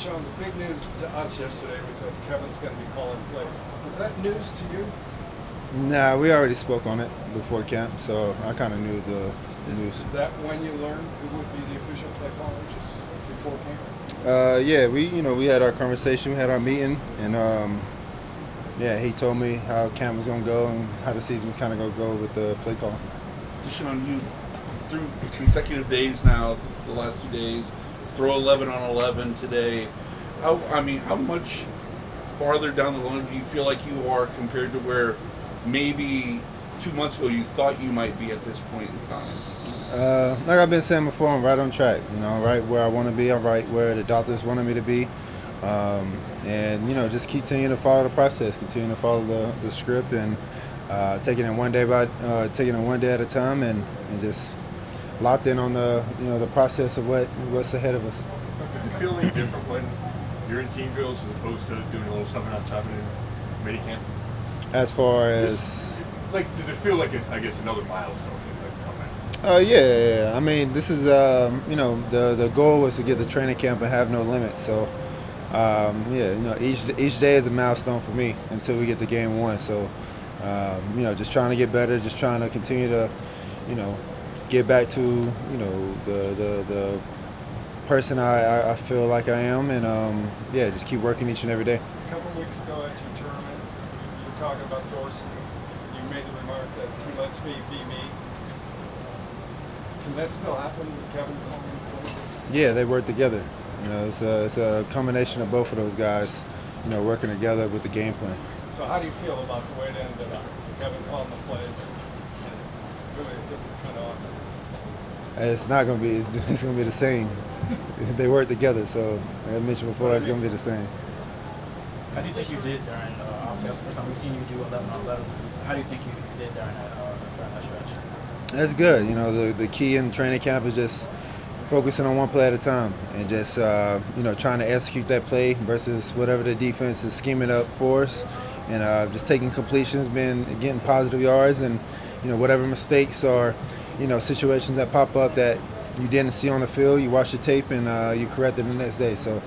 Deshaun, the big news to us yesterday was that Kevin's going to be calling plays. Is that news to you? Nah, we already spoke on it before camp, so I kind of knew the news. Is that when you learned who would be the official play caller, just before camp? Yeah, we had our conversation, we had our meeting, and yeah, he told me how camp was gonna go and how the season was kind of gonna go with the play call. Deshaun, you through consecutive days now, the last 2 days, throw 11 on 11 today. How much farther down the line do you feel like you are compared to where maybe 2 months ago you thought you might be at this point in time? Like I've been saying before, I'm right on track. Right where I want to be. I'm right where the doctors wanted me to be. And just continue to follow the process, continue to follow the script, and taking it one day at a time, and just locked in on the process of what's ahead of us. Does it feel any different when you're in team drills as opposed to doing a little 7-on-7 in minicamp? As far as does it feel like another milestone? Yeah. I mean, this is the goal was to get the training camp and have no limits. So each day is a milestone for me until we get to game one. So just trying to get better, just trying to continue to get back to the person I feel like I am, and just keep working each and every day. A couple of weeks ago at your tournament, you were talking about Dorsey. You made the remark that he lets me be me. Can that still happen with Kevin calling plays? Yeah, they work together. It's a combination of both of those guys, working together with the game plan. So how do you feel about the way it ended up? Kevin calling the plays, and really a different kind of offense? It's not going to be. It's going to be the same. They work together, so like I mentioned before, it's going to be the same. How do you think you did during? Obviously, that's the first time we've seen you do 11 on 11. How do you think you did during that stretch? That's good. The key in training camp is just focusing on one play at a time and just trying to execute that play versus whatever the defense is scheming up for us, and just taking completions, getting positive yards, and whatever mistakes or situations that pop up that you didn't see on the field, you watch the tape and you correct it the next day. So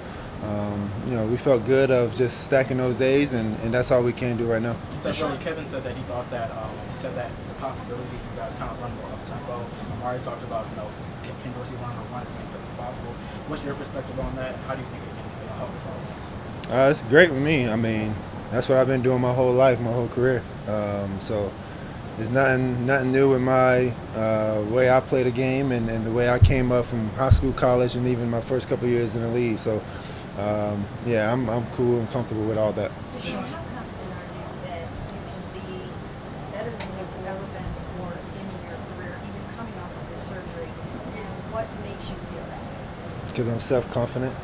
we felt good of just stacking those days, and that's all we can do right now. Kevin said that he thought that said that it's a possibility if you guys kind of run more up tempo. Amari talked about can Dorsey run or run as possible. What's your perspective on that? How do you think it can help this offense? It's great with me. I mean, that's what I've been doing my whole life, my whole career. So there's nothing new with my way I play the game and the way I came up from high school, college, and even my first couple years in the league. So I'm cool and comfortable with all that. Deshaun, how confident are you that you can be better than you've ever been before in your career, even coming off of this surgery? And what makes you feel that way? Because I'm self-confident. And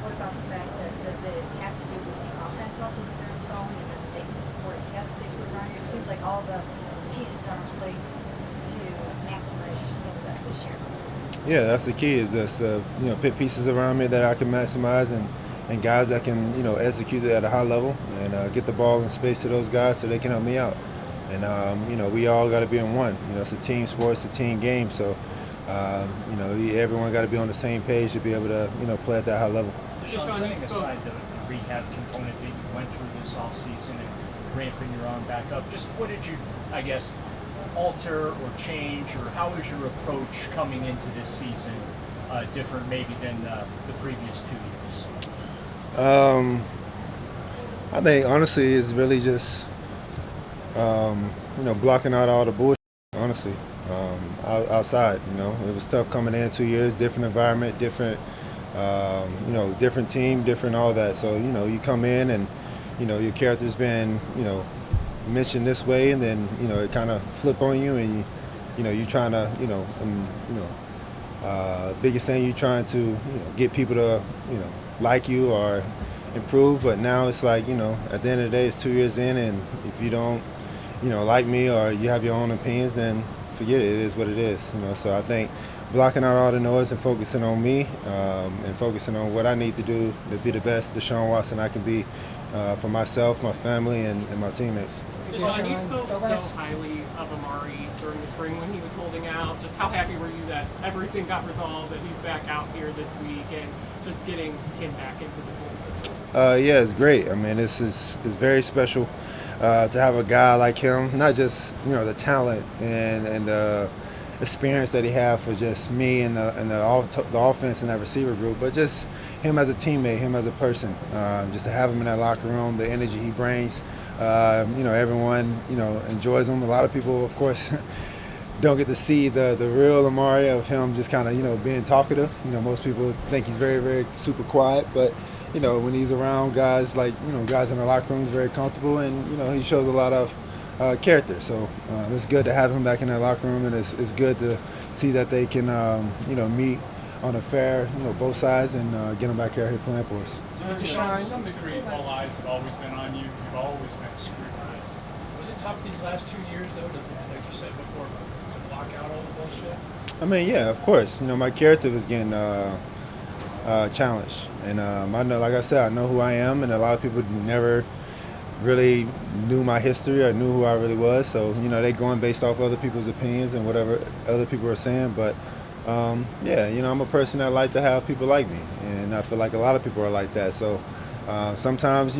what about the fact that does it have to do with the offense also that they're installing and then maybe the supporting cast that they put around you? It seems like all the pieces are in place to maximize your skill set this year. Yeah, that's the key. Is just put pieces around me that I can maximize, and guys that can execute it at a high level, and get the ball in space to those guys so they can help me out. And we all got to be in one. It's a team sport, it's a team game. So everyone got to be on the same page to be able to play at that high level. Deshaun, setting aside the rehab component that you went through this offseason and ramping your arm back up, just what did you, alter or change, or how was your approach coming into this season different maybe than the previous 2 years? I think honestly it's really just blocking out all the bullshit. Honestly, outside, it was tough coming in 2 years, different environment, different different team, different all that. So you come in and your character's been mentioned this way, and then it kind of flip on you, and you trying to biggest thing you trying to get people to like you or improve. But now it's like at the end of the day, it's 2 years in, and if you don't like me or you have your own opinions, then forget it. It is what it is. So I think blocking out all the noise and focusing on me, and focusing on what I need to do to be the best Deshaun Watson I can be for myself, my family, and my teammates. Deshaun, you spoke so highly of Amari during the spring when he was holding out. Just how happy were you that everything got resolved, that he's back out here this week? And just getting him back into the fold this week? Yeah, it's great. I mean, it's very special to have a guy like him. Not just the talent and the experience that he had for just me and the offense and that receiver group, but just him as a teammate, him as a person. Just to have him in that locker room, the energy he brings. Everyone enjoys him. A lot of people, of course, don't get to see the real Amari of him just kind of being talkative. Most people think he's very, very super quiet, but when he's around guys like guys in the locker room, he's very comfortable, and he shows a lot of character. So it's good to have him back in that locker room, and it's good to see that they can meet on a fair both sides and get him back out here playing for us. Deshaun, to some degree, all eyes have always been on you. You've always been scrutinized. Was it tough these last 2 years, though, to, like you said before, to block out all the bullshit? I mean, yeah, of course. My character was getting challenged, and I know, like I said, I know who I am, and a lot of people never really knew my history or knew who I really was. So they going based off other people's opinions and whatever other people are saying, but. I'm a person that like to have people like me, and I feel like a lot of people are like that. So sometimes,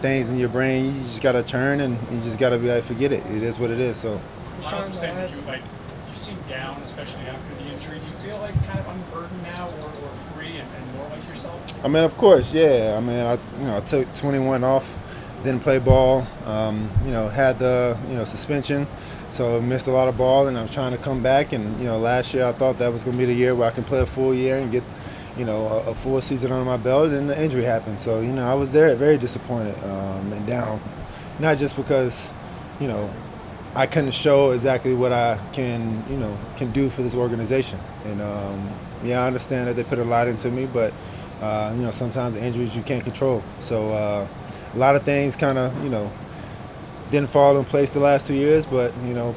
things in your brain, you just gotta turn, and you just gotta be like, forget it. It is what it is. So. Deshaun was saying that you seem down, especially after the injury. Do you feel like kind of unburdened now, or free and more like yourself? I mean, of course, yeah. I mean, I took 21 off, didn't play ball. Had the suspension. So I missed a lot of ball, and I'm trying to come back. And last year I thought that was going to be the year where I can play a full year and get, a full season under my belt. And the injury happened. So I was there, very disappointed and down, not just because, I couldn't show exactly what I can do for this organization. And I understand that they put a lot into me, but sometimes the injuries you can't control. So a lot of things kind of didn't fall in place the last 2 years, but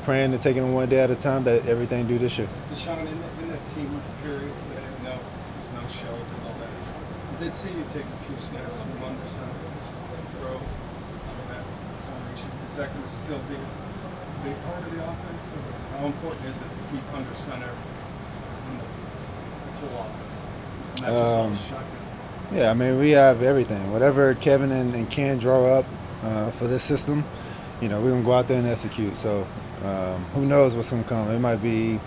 praying and taking it one day at a time that everything do this year. Deshaun, in that team period, there's no shows and all that. I did see you take a few snaps from under center, throw from that formation. Is that going to still be a big part of the offense? Or how important is it to keep under center in the whole offense? Not just on shotgun. Yeah, I mean, we have everything. Whatever Kevin and Ken draw up for this system, we're going to go out there and execute. So who knows what's going to come. It might be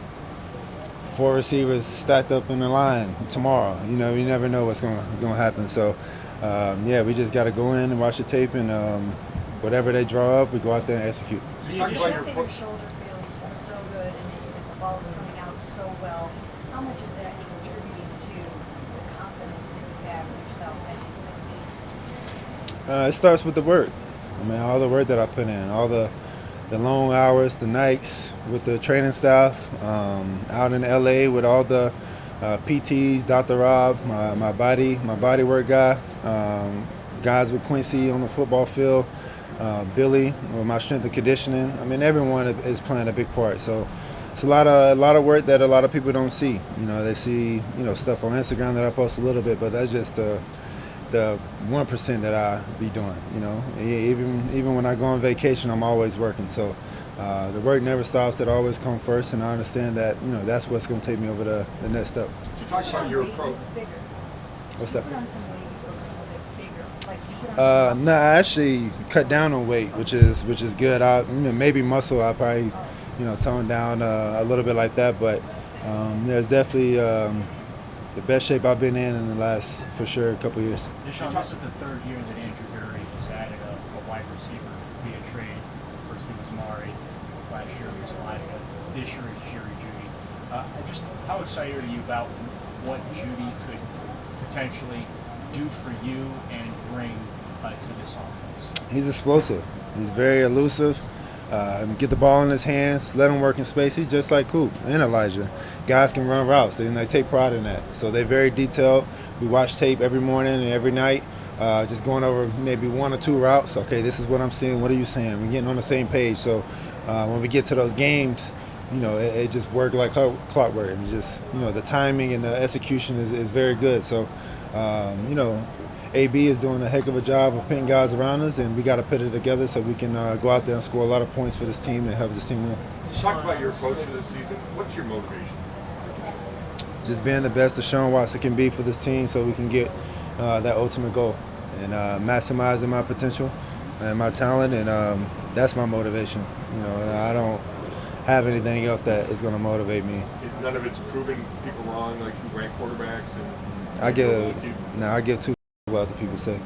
4 receivers stacked up in the line tomorrow. You never know what's going to happen. So, we just got to go in and watch the tape, and whatever they draw up, we go out there and execute. You said that your shoulder feels so good, and the ball is coming out so well. How much is that contributing to the confidence that you have in yourself and intimacy? It starts with the work. I mean, all the work that I put in, all the long hours, the nights with the training staff, out in LA with all the PTs, Dr. Rob, my body work guy, guys with Quincy on the football field, Billy with my strength and conditioning. I mean, everyone is playing a big part. So it's a lot of work that a lot of people don't see. They see stuff on Instagram that I post a little bit, but that's just the 1% that I be doing. Even when I go on vacation, I'm always working. So the work never stops. It always comes first, and I understand that that's what's going to take me over the next step. You talk about your approach. What's that? You put on some weight, you look a little bit bigger. Like you put on some No, I actually cut down on weight, which is good. Maybe muscle. I probably tone down a little bit like that, but it's definitely. The best shape I've been in the last, for sure, couple years. Deshaun, this is the 3rd year that Andrew Berry has added a wide receiver via trade. First it was Mari, last year it was Elijah, this year it's Jerry Jeudy. How excited are you about what Jeudy could potentially do for you and bring to this offense? He's explosive. He's very elusive. Get the ball in his hands, let him work in space. He's just like Coop and Elijah. Guys can run routes, and they take pride in that. So they're very detailed. We watch tape every morning and every night, just going over maybe 1 or 2 routes. Okay, this is what I'm seeing. What are you saying? We're getting on the same page. So when we get to those games, it just worked like clockwork. And just, the timing and the execution is very good. So, AB is doing a heck of a job of putting guys around us, and we got to put it together so we can go out there and score a lot of points for this team and help this team win. Talk about your approach to this season. What's your motivation? just being the best Deshaun Watson can be for this team, so we can get that ultimate goal and maximizing my potential and my talent, and that's my motivation. You know, I don't have anything else that is going to motivate me. None of it's proving people wrong, like you rank quarterbacks and. I give two what other people say,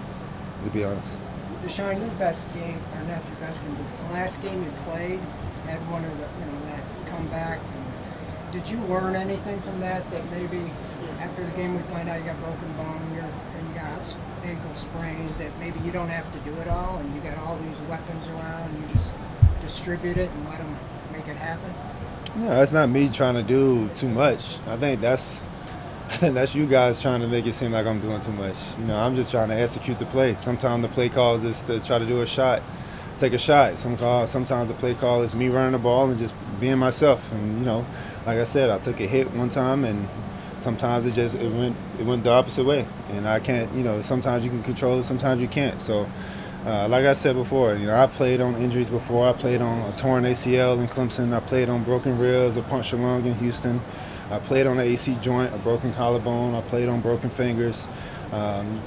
to be honest. Deshaun, your best game, or not your best game, but the last game you played had one of the, that comeback. Did you learn anything from that? That maybe after the game we find out you got broken bone and you got ankle sprain, that maybe you don't have to do it all, and you got all these weapons around, and you just distribute it and let them make it happen? No, it's not me trying to do too much. I think that's you guys trying to make it seem like I'm doing too much. You know, I'm just trying to execute the play. Sometimes the play call is to try to do a shot, take a shot. Sometimes the play call is me running the ball and just being myself. And like I said, I took a hit one time, and sometimes it went the opposite way. And I can't. Sometimes you can control it, sometimes you can't. So. Like I said before, I played on injuries before. I played on a torn ACL in Clemson. I played on broken ribs, a punctured lung in Houston. I played on an AC joint, a broken collarbone. I played on broken fingers.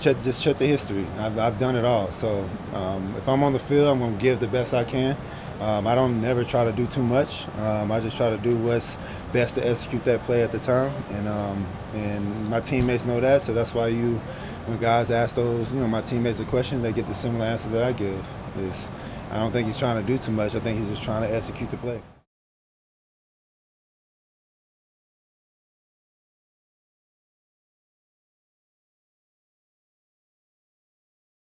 Just check the history. I've done it all. So if I'm on the field, I'm going to give the best I can. I don't never try to do too much. I just try to do what's best to execute that play at the time. And my teammates know that, so that's why when guys ask those, my teammates a question, they get the similar answer that I give. I don't think he's trying to do too much. I think he's just trying to execute the play.